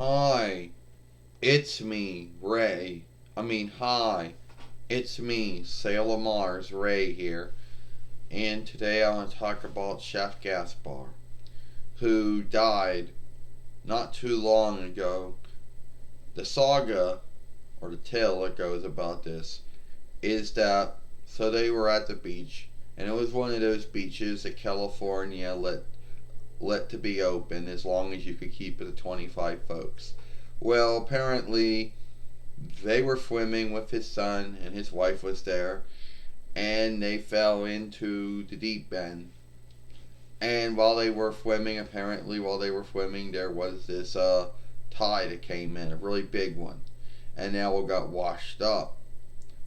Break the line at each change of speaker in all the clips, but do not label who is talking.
Hi, it's me, Ray. Hi, it's me, Sailor Mars, Ray here. And today I want to talk about Chef Gaspard, who died not too long ago. The saga, or the tale that goes about this, is that so they were at the beach, and it was one of those beaches that California let to be open as long as you could keep it to 25 folks. Well, apparently they were swimming with his son and his wife was there, and they fell into the deep end. And while they were swimming, there was this tide that came in, a really big one, and they all got washed up.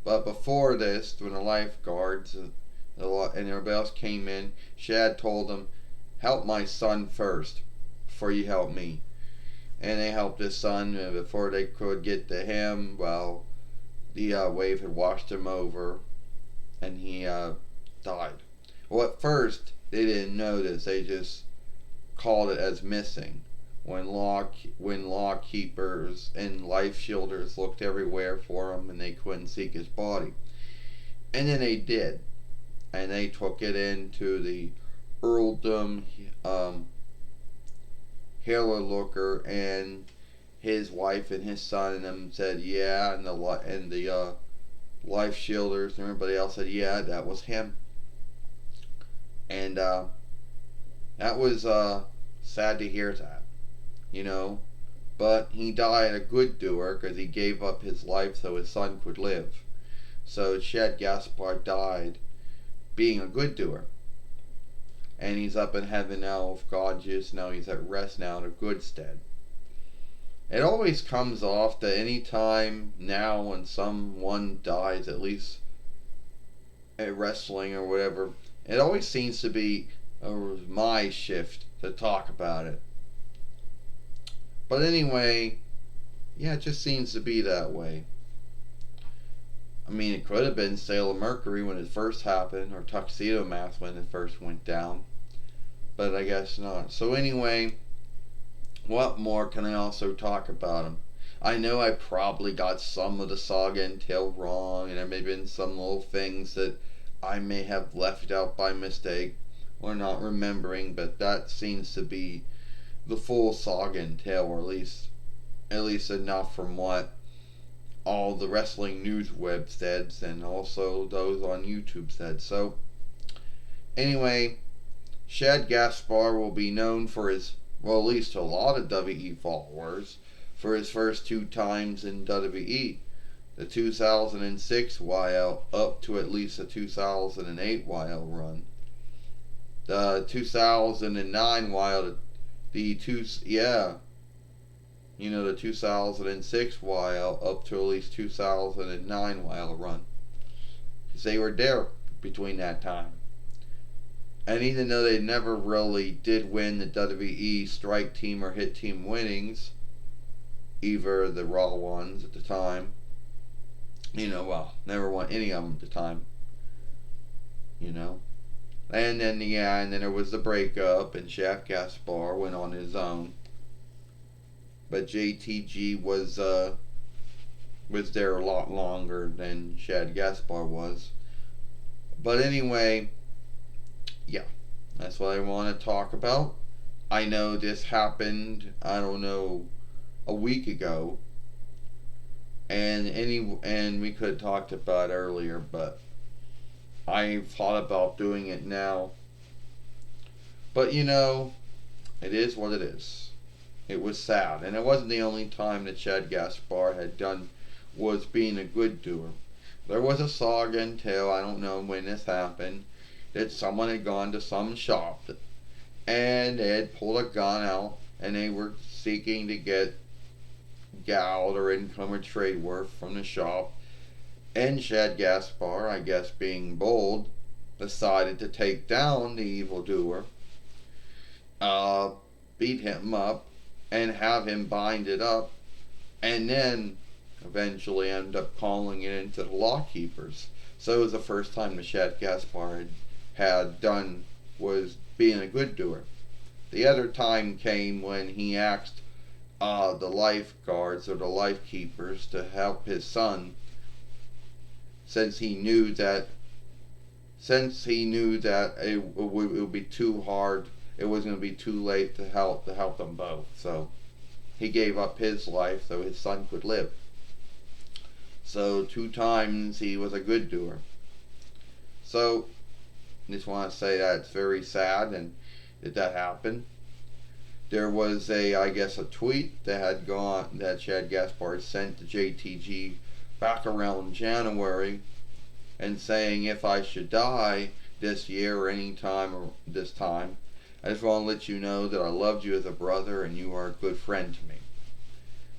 But before this, when the lifeguards and everybody else came in, Shad told them, "Help my son first, before you help me." And they helped his son, and before they could get to him, well, the wave had washed him over, and he died. Well, at first they didn't notice; they just called it as missing. When law keepers and life shielders looked everywhere for him, and they couldn't seek his body, and then they did, and they took it into the earldom Looker, and his wife and his son and them said yeah, and the life shielders and everybody else said yeah, that was him. And that was sad to hear that, you know. But he died a good doer because he gave up his life so his son could live. So Chad Gaspard died being a good doer. And he's up in heaven now with God. Just now he's at rest now in a good stead. It always comes off that any time now when someone dies, at least at wrestling or whatever, it always seems to be my shift to talk about it. But anyway, yeah, it just seems to be that way. It could have been Sailor Mercury when it first happened, or Tuxedo Mask when it first went down. But I guess not. So anyway, what more can I also talk about him? I know I probably got some of the saga and tale wrong, and there may have been some little things that I may have left out by mistake or not remembering, but that seems to be the full saga and tale, or at least enough from what all the wrestling news web said, and also those on YouTube said. So anyway, Shad Gaspard will be known for his, well, at least to a lot of WE followers, for his first two times in WWE. The 2006 YL up to at least the 2008 YL run. The 2009 YL, the 2006 YL up to at least 2009 YL run. Because they were there between that time. And even though they never really did win the WWE Strike Team or Hit Team winnings, either the Raw ones at the time, never won any of them at the time, And then there was the breakup, and Chef Gaspard went on his own. But JTG was there a lot longer than Shad Gaspard was. But anyway, yeah, that's what I want to talk about. I know this happened, I don't know, a week ago, and we could have talked about it earlier, but I thought about doing it now. But it is what it is. It was sad, and it wasn't the only time that Chad Gaspard was being a good doer. There was a saga and tale, I don't know when this happened, that someone had gone to some shop and they had pulled a gun out and they were seeking to get gout or income or trade worth from the shop. And Chad Gaspard, I guess being bold, decided to take down the evildoer, beat him up, and have him bind it up, and then eventually end up calling it into the law keepers. So it was the first time that Chad Gaspard had done was being a good doer. The other time came when he asked the lifeguards or the life keepers to help his son, since he knew that it would be too hard. It was going to be too late to help them both. So he gave up his life so his son could live. So 2 times he was a good doer. So I just want to say that it's very sad and that happened. There was I guess a tweet that Chad Gaspard sent to JTG back around January, and saying, if I should die this year or any time or this time, I just want to let you know that I loved you as a brother and you are a good friend to me.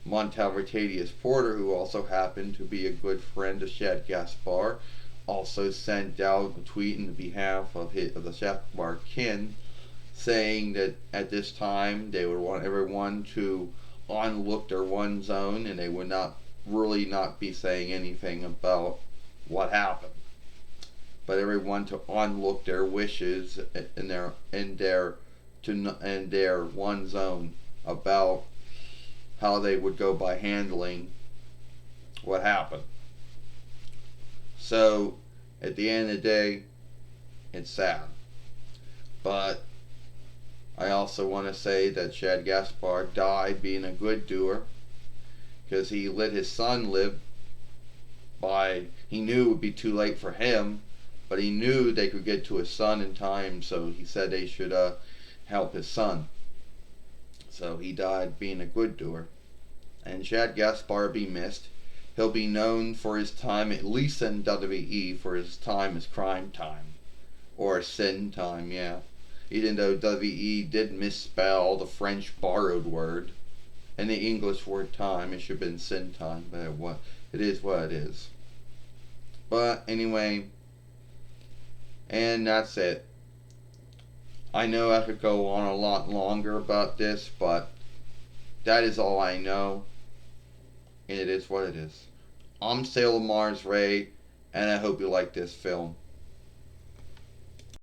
Montel Rotadius Porter, who also happened to be a good friend of Chad Gaspard, also sent out a tweet in behalf of the Gaspard kin, saying that at this time they would want everyone to unlook their one zone, and they would not be saying anything about what happened, but everyone to unlook their wishes in their one zone about how they would go by handling what happened. So at the end of the day, it's sad, but I also want to say that Chad Gaspard died being a good doer, because he let his son live he knew it would be too late for him, but he knew they could get to his son in time, so he said they should help his son. So he died being a good doer. And Chad Gaspard be missed. He'll be known for his time, at least in WWE, for his time as Crime Time. Or Sin Time, yeah. Even though WWE did misspell the French borrowed word and the English word time, it should have been Sin Time, but it is what it is. But anyway, and that's it. I know I could go on a lot longer about this, but that is all I know, and it is what it is. I'm Sailor Mars Ray, and I hope you like this film.